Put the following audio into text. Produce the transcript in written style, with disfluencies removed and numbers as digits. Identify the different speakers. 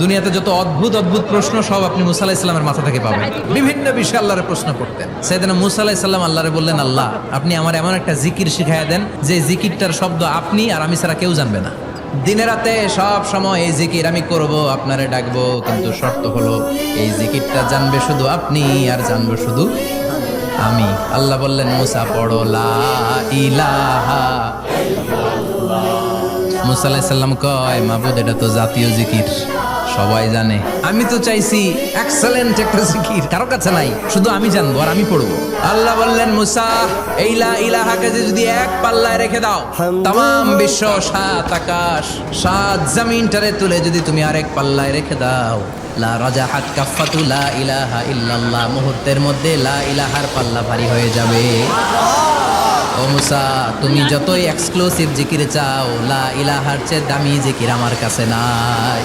Speaker 1: দুনিয়াতে যত অদ্ভুত অদ্ভুত প্রশ্ন সব আপনি মুসা আলাইহিস সালামের মাথা থেকে পাবেন। বিভিন্ন বিষয়ে আল্লাহরে প্রশ্ন করতেন। সাইয়েদনা মুসা আলাইহিস সালাম আল্লাহরে বললেন, আল্লাহ আপনি আমার এমন একটা জিকির শিখাইয়া দেন যে জিকিরটার শব্দ আপনি আর আমি ছাড়া কেউ জানবে না। দিনে রাতে সব সময় এই জিকির আমি করব, আপনারে ডাকবো, কিন্তু শর্ত হলো এই জিকিরটা জানবে শুধু আপনি আর জানবো শুধু আমি। আল্লাহ বললেন, মুসা পড়ো লা ইলাহা। মুসা আলাইহিস সালাম কয়, মাবুদ এটা তো জাতীয় জিকির, সবাই জানে। আমি তো চাইছি এক্সেলেন্ট একটা জিকির, কারো কাছে নাই, শুধু আমি জানবো আর আমি পড়বো। আল্লাহ বললেন, মুসা এই লা ইলাহাকে যদি এক পাল্লায় রেখে দাও, তাম বিশ্ব, সাত আকাশ, সাত জমিনটারে তুলে যদি তুমি আরেক পাল্লায় রেখে দাও, লা রাজাহাত কাফাতু লা ইলাহা ইল্লাল্লাহ, মুহূর্তের মধ্যে লা ইলাহার পাল্লা ভারী হয়ে যাবে। ও মুসা, তুমি যতই এক্সক্লুসিভ জিকির চাও, লা ইলাহার চেয়ে দামি জিকির আমার কাছে নাই।